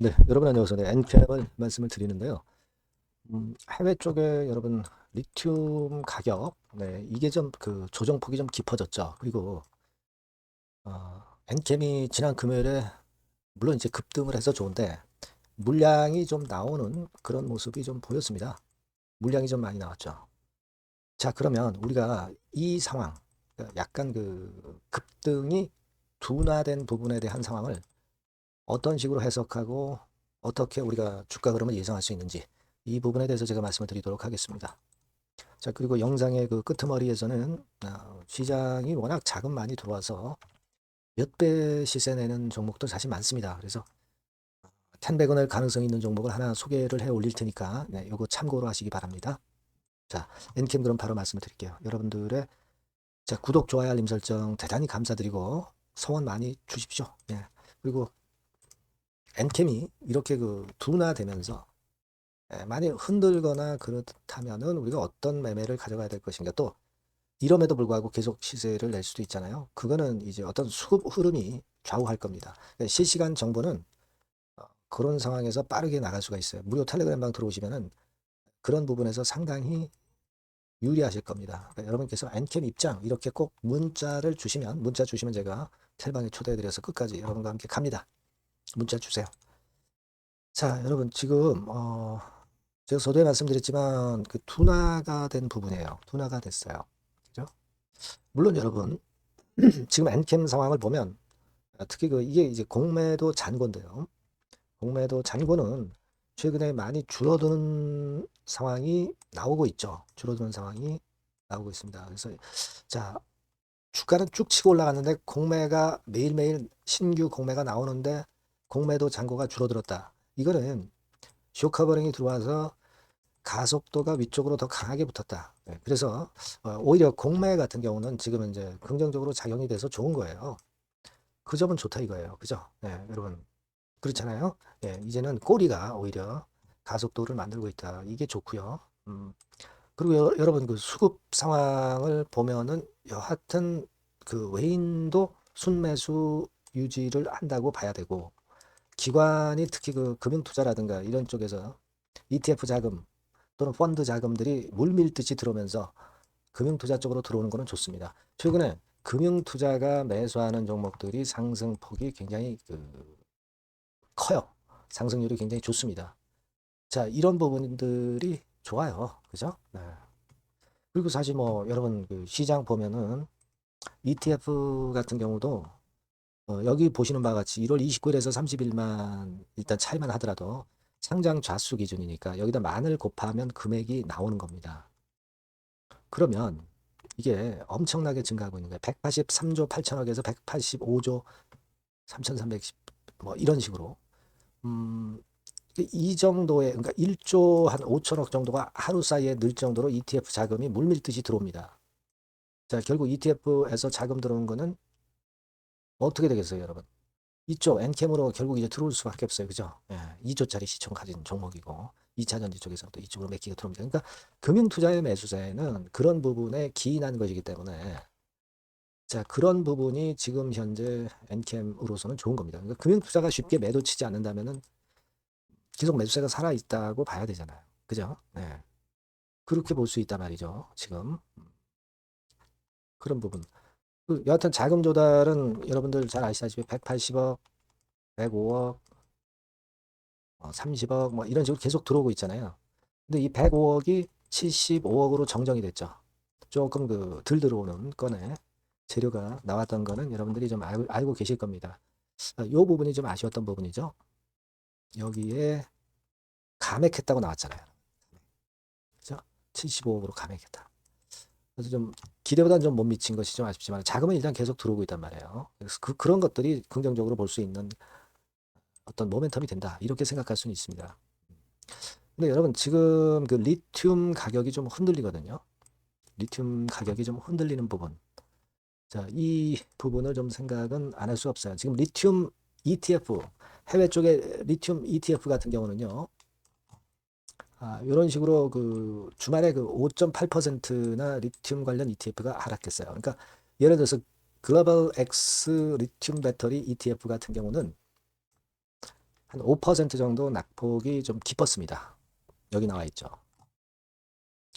네, 여러분 안녕하세요. 네, 엔캠을 말씀을 드리는데요. 해외 쪽에 여러분 리튬 가격, 네, 이게 좀 그 조정폭이 좀 깊어졌죠. 그리고 엔캠이 지난 금요일에 물론 이제 급등을 해서 좋은데 물량이 좀 나오는 그런 모습이 좀 보였습니다. 물량이 좀 많이 나왔죠. 자, 그러면 우리가 이 상황, 약간 그 급등이 둔화된 부분에 대한 상황을 어떤 식으로 해석하고 어떻게 우리가 주가 흐름을 예상할 수 있는지 이 부분에 대해서 제가 말씀을 드리도록 하겠습니다. 자, 그리고 영상의 그 끄트머리에서는 시장이 워낙 자금 많이 들어와서 몇 배 시세 내는 종목도 사실 많습니다. 그래서 10배건을 가능성 있는 종목을 하나 소개를 해 올릴 테니까 네, 이거 참고로 하시기 바랍니다. 자, 엔캠 그럼 바로 말씀을 드릴게요. 여러분들의 자, 구독, 좋아요, 알림 설정 대단히 감사드리고 성원 많이 주십시오. 예. 그리고 엔캠이 이렇게 그 둔화되면서 많이 흔들거나 그렇다면은 우리가 어떤 매매를 가져가야 될 것인가 또 이럼에도 불구하고 계속 시세를 낼 수도 있잖아요. 그거는 이제 어떤 수급 흐름이 좌우할 겁니다. 실시간 정보는 그런 상황에서 빠르게 나갈 수가 있어요. 무료 텔레그램방 들어오시면은 그런 부분에서 상당히 유리하실 겁니다. 그러니까 여러분께서 엔캠 입장 이렇게 꼭 문자 주시면 제가 텔방에 초대해드려서 끝까지 여러분과 함께 갑니다. 문자 주세요. 자, 여러분 지금 제가 서두에 말씀드렸지만 그 둔화가 된 부분이에요. 둔화가 됐어요. 그죠? 물론 여러분 지금 엔캠 상황을 보면 특히 그 이게 이제 공매도 잔고인데요. 공매도 잔고는 최근에 많이 줄어드는 상황이 나오고 있죠. 줄어드는 상황이 나오고 있습니다. 그래서 자, 주가는 쭉 치고 올라갔는데 공매가 매일매일 신규 공매가 나오는데 공매도 잔고가 줄어들었다. 이거는 쇼커버링이 들어와서 가속도가 위쪽으로 더 강하게 붙었다. 네, 그래서 오히려 공매 같은 경우는 지금 이제 긍정적으로 작용이 돼서 좋은 거예요. 그 점은 좋다 이거예요. 그죠? 네, 여러분 그렇잖아요. 예, 이제는 꼬리가 오히려 가속도를 만들고 있다. 이게 좋고요. 그리고 여러분 그 수급 상황을 보면은 여하튼 그 외인도 순매수 유지를 한다고 봐야 되고 기관이 특히 그 금융투자라든가 이런 쪽에서 ETF 자금 또는 펀드 자금들이 물밀듯이 들어오면서 금융투자 쪽으로 들어오는 거는 좋습니다. 최근에 금융투자가 매수하는 종목들이 상승폭이 굉장히 커요. 상승률이 굉장히 좋습니다. 자, 이런 부분들이 좋아요. 그죠? 네. 그리고 사실 뭐 여러분 그 시장 보면은 ETF 같은 경우도 여기 보시는 바와 같이 1월 29일에서 30일만 일단 차이만 하더라도 상장 좌수 기준이니까 여기다 만을 곱하면 금액이 나오는 겁니다. 그러면 이게 엄청나게 증가하고 있는 거예요. 183조 8천억에서 185조 3,310 뭐 이런 식으로 이 정도의 그러니까 1조 한 5천억 정도가 하루 사이에 늘 정도로 ETF 자금이 물밀듯이 들어옵니다. 자, 결국 ETF에서 자금 들어오는 거는 어떻게 되겠어요, 여러분? 이쪽 엔캠으로 결국 이제 들어올 수밖에 없어요. 그죠? 예, 2조짜리 시총 가진 종목이고 2차전지 쪽에서도 이쪽으로 몇 개가 들어옵니다. 그러니까 금융투자의 매수세는 그런 부분에 기인한 것이기 때문에 자, 그런 부분이 지금 현재 엔캠으로서는 좋은 겁니다. 그러니까 금융투자가 쉽게 매도치지 않는다면은 계속 매수세가 살아있다고 봐야 되잖아요. 그죠? 네. 그렇게 볼 수 있단 말이죠. 지금. 그런 부분. 여하튼 자금 조달은 여러분들 잘 아시다시피 180억, 105억, 30억 뭐 이런 식으로 계속 들어오고 있잖아요. 근데 이 105억이 75억으로 정정이 됐죠. 조금 덜 들어오는 건에 재료가 나왔던 거는 여러분들이 좀 알고 계실 겁니다. 이 부분이 좀 아쉬웠던 부분이죠. 여기에 감액했다고 나왔잖아요. 그죠? 75억으로 감액했다. 그래서 좀 기대보다는 좀 못 미친 것이 좀 아쉽지만 자금은 일단 계속 들어오고 있단 말이에요. 그래서 그런 것들이 긍정적으로 볼 수 있는 어떤 모멘텀이 된다. 이렇게 생각할 수는 있습니다. 근데 여러분 지금 그 리튬 가격이 좀 흔들리거든요. 리튬 가격이 좀 흔들리는 부분. 자, 이 부분을 좀 생각은 안 할 수 없어요. 지금 리튬 ETF, 해외 쪽에 리튬 ETF 같은 경우는요. 이런 식으로 그 주말에 그 5.8%나 리튬 관련 ETF가 하락했어요. 그러니까 예를 들어서 글로벌 X 리튬 배터리 ETF 같은 경우는 한 5% 정도 낙폭이 좀 깊었습니다. 여기 나와 있죠.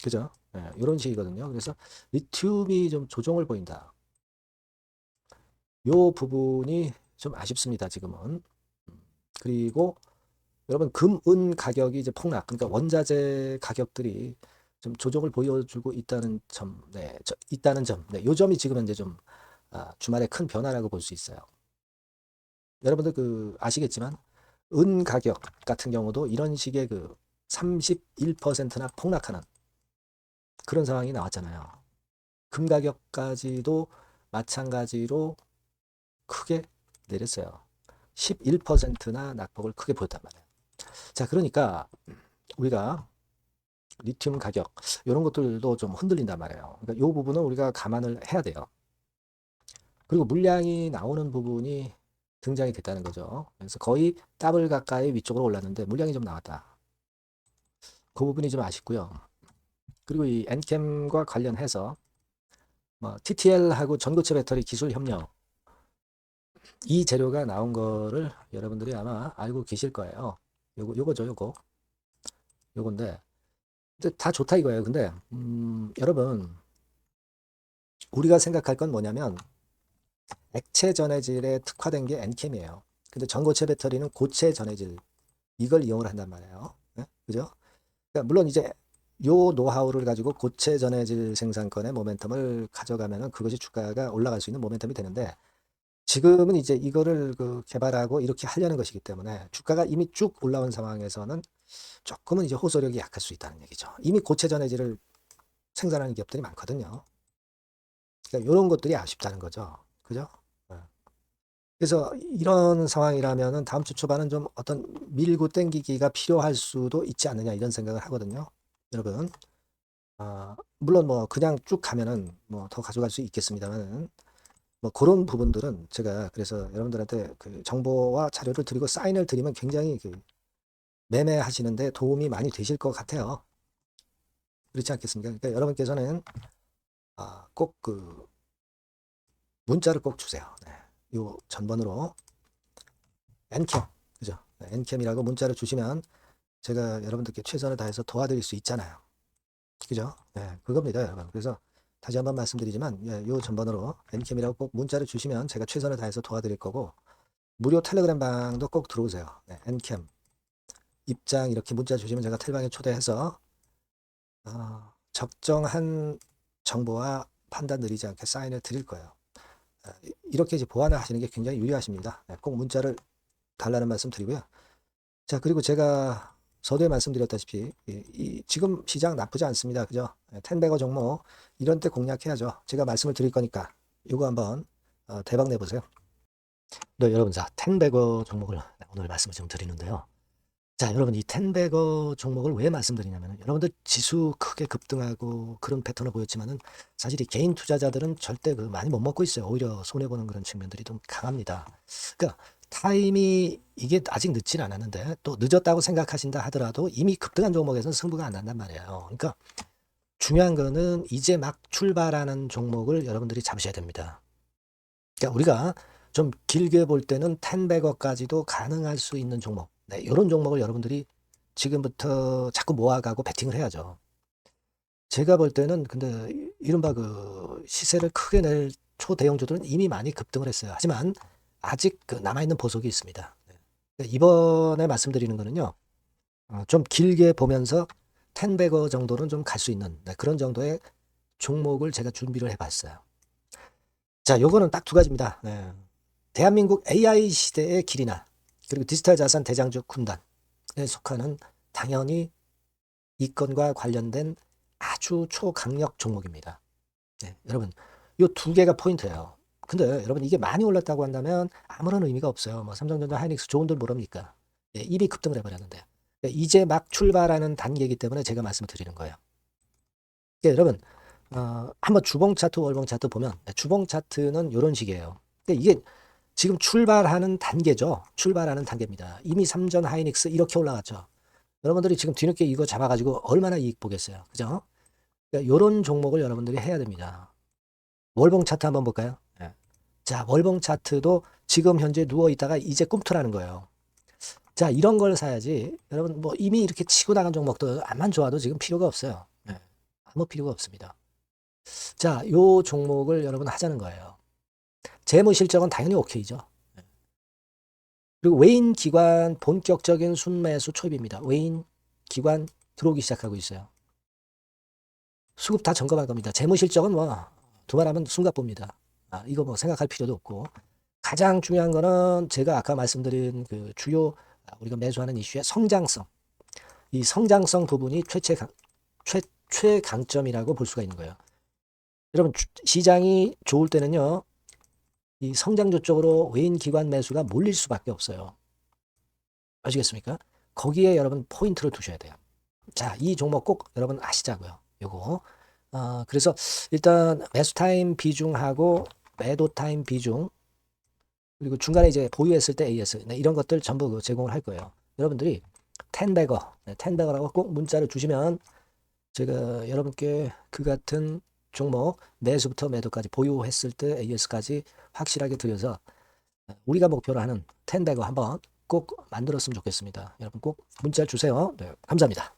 그죠? 예, 이런 식이거든요. 그래서 리튬이 좀 조정을 보인다. 요 부분이 좀 아쉽습니다, 지금은. 그리고 여러분, 금, 은 가격이 이제 폭락, 그러니까 원자재 가격들이 좀 조정을 보여주고 있다는 점, 네, 있다는 점, 네, 요 점이 지금 현재 좀 주말에 큰 변화라고 볼 수 있어요. 여러분들 그 아시겠지만 은 가격 같은 경우도 이런 식의 그 31%나 폭락하는 그런 상황이 나왔잖아요. 금 가격까지도 마찬가지로 크게 내렸어요. 11%나 낙폭을 크게 보였단 말이에요. 자, 그러니까 우리가 리튬 가격 이런 것들도 좀 흔들린단 말이에요. 그러니까 이 부분은 우리가 감안을 해야 돼요. 그리고 물량이 나오는 부분이 등장이 됐다는 거죠. 그래서 거의 더블 가까이 위쪽으로 올랐는데 물량이 좀 나왔다. 그 부분이 좀 아쉽고요. 그리고 이 엔캠과 관련해서 뭐 TTL하고 전고체 배터리 기술 협력 이 재료가 나온 거를 여러분들이 아마 알고 계실 거예요. 요거죠, 요건데 근데 다 좋다 이거예요. 근데 여러분 우리가 생각할 건 뭐냐면 액체 전해질에 특화된 게 엔캠이에요. 근데 전고체 배터리는 고체 전해질 이걸 이용을 한단 말이에요. 네? 그죠? 그러니까 물론 이제 요 노하우를 가지고 고체 전해질 생산권의 모멘텀을 가져가면은 그것이 주가가 올라갈 수 있는 모멘텀이 되는데 지금은 이제 이거를 그 개발하고 이렇게 하려는 것이기 때문에 주가가 이미 쭉 올라온 상황에서는 조금은 이제 호소력이 약할 수 있다는 얘기죠. 이미 고체 전해질을 생산하는 기업들이 많거든요. 그러니까 이런 것들이 아쉽다는 거죠. 그죠? 네. 그래서 이런 상황이라면은 다음 주 초반은 좀 어떤 밀고 땡기기가 필요할 수도 있지 않느냐 이런 생각을 하거든요. 여러분, 물론 뭐 그냥 쭉 가면은 뭐 더 가져갈 수 있겠습니다만은 뭐 그런 부분들은 제가 그래서 여러분들한테 그 정보와 자료를 드리고 사인을 드리면 굉장히 그 매매하시는데 도움이 많이 되실 것 같아요. 그렇지 않겠습니까? 그러니까 여러분께서는 꼭 그 문자를 꼭 주세요. 네. 요 전번으로 엔캠 그죠? 네, 엔캠이라고 문자를 주시면 제가 여러분들께 최선을 다해서 도와드릴 수 있잖아요. 그죠? 네, 그겁니다, 여러분. 그래서 다시 한번 말씀드리지만 예, 요 전번으로 엔캠이라고 꼭 문자를 주시면 제가 최선을 다해서 도와드릴 거고 무료 텔레그램 방도 꼭 들어오세요. 네, 엔캠 입장 이렇게 문자 주시면 제가 텔방에 초대해서 적정한 정보와 판단 느리지 않게 사인을 드릴 거예요. 이렇게 이제 보완을 하시는 게 굉장히 유리하십니다. 네, 꼭 문자를 달라는 말씀 드리고요. 자, 그리고 제가 서두에 말씀드렸다시피 지금 시장 나쁘지 않습니다. 그죠? 텐베거 종목 이런 때 공략해야죠. 제가 말씀을 드릴 거니까 이거 한번 대박 내보세요. 네, 여러분, 자, 텐베거 종목을 오늘 말씀을 좀 드리는데요. 자, 여러분, 이 텐베거 종목을 왜 말씀드리냐면, 여러분들 지수 크게 급등하고 그런 패턴을 보였지만은, 사실 이 개인 투자자들은 절대 그 많이 못 먹고 있어요. 오히려 손해보는 그런 측면들이 좀 강합니다. 그러니까, 타임이 이게 아직 늦진 않았는데, 또 늦었다고 생각하신다 하더라도 이미 급등한 종목에서는 승부가 안 난단 말이에요. 그러니까, 중요한 거는 이제 막 출발하는 종목을 여러분들이 잡으셔야 됩니다. 그러니까 우리가 좀 길게 볼 때는 10배거까지도 가능할 수 있는 종목. 네, 이런 종목을 여러분들이 지금부터 자꾸 모아가고 베팅을 해야죠. 제가 볼 때는 근데 이른바 그 시세를 크게 낼 초대형주들은 이미 많이 급등을 했어요. 하지만 아직 그 남아있는 보석이 있습니다. 네. 그러니까 이번에 말씀드리는 거는요. 좀 길게 보면서 10배거 정도는 좀 갈 수 있는 네, 그런 정도의 종목을 제가 준비를 해봤어요. 자, 요거는 딱 두 가지입니다. 네. 대한민국 AI 시대의 길이나 그리고 디지털 자산 대장주 군단에 속하는 당연히 이 건과 관련된 아주 초강력 종목입니다. 네, 여러분, 요 두 개가 포인트예요. 근데 여러분 이게 많이 올랐다고 한다면 아무런 의미가 없어요. 뭐 삼성전자, 하이닉스 좋은들 모릅니까? 예, 이미 급등을 해버렸는데 이제 막 출발하는 단계이기 때문에 제가 말씀을 드리는 거예요. 그러니까 여러분 한번 주봉 차트, 월봉 차트 보면 주봉 차트는 이런 식이에요. 그러니까 이게 지금 출발하는 단계죠. 출발하는 단계입니다. 이미 삼전 하이닉스 이렇게 올라갔죠. 여러분들이 지금 뒤늦게 이거 잡아가지고 얼마나 이익 보겠어요. 그죠? 그러니까 이런 종목을 여러분들이 해야 됩니다. 월봉 차트 한번 볼까요? 자, 월봉 차트도 지금 현재 누워 있다가 이제 꿈틀하는 거예요. 자, 이런 걸 사야지. 여러분, 뭐 이미 이렇게 치고 나간 종목도 암만 좋아도 지금 필요가 없어요. 네. 아무 필요가 없습니다. 자, 요 종목을 여러분 하자는 거예요. 재무 실적은 당연히 오케이죠. 네. 그리고 외인 기관 본격적인 순매수 초입입니다. 외인 기관 들어오기 시작하고 있어요. 수급 다 점검할 겁니다. 재무 실적은 뭐 두말하면 숨가봅니다. 이거 뭐 생각할 필요도 없고, 가장 중요한 거는 제가 아까 말씀드린 그 주요 우리가 매수하는 이슈의 성장성. 이 성장성 부분이 최강점이라고 볼 수가 있는 거예요. 여러분, 시장이 좋을 때는요, 이 성장주 쪽으로 외인 기관 매수가 몰릴 수밖에 없어요. 아시겠습니까? 거기에 여러분 포인트를 두셔야 돼요. 자, 이 종목 꼭 여러분 아시자고요. 요거. 그래서 일단 매수 타임 비중하고 매도 타임 비중, 그리고 중간에 이제 보유했을 때 AS, 네, 이런 것들 전부 제공을 할 거예요. 여러분들이 텐베거, 네, 텐베거라고 꼭 문자를 주시면 제가 여러분께 그 같은 종목 매수부터 매도까지 보유했을 때 AS까지 확실하게 드려서 우리가 목표로 하는 텐베거 한번 꼭 만들었으면 좋겠습니다. 여러분 꼭 문자 주세요. 네, 감사합니다.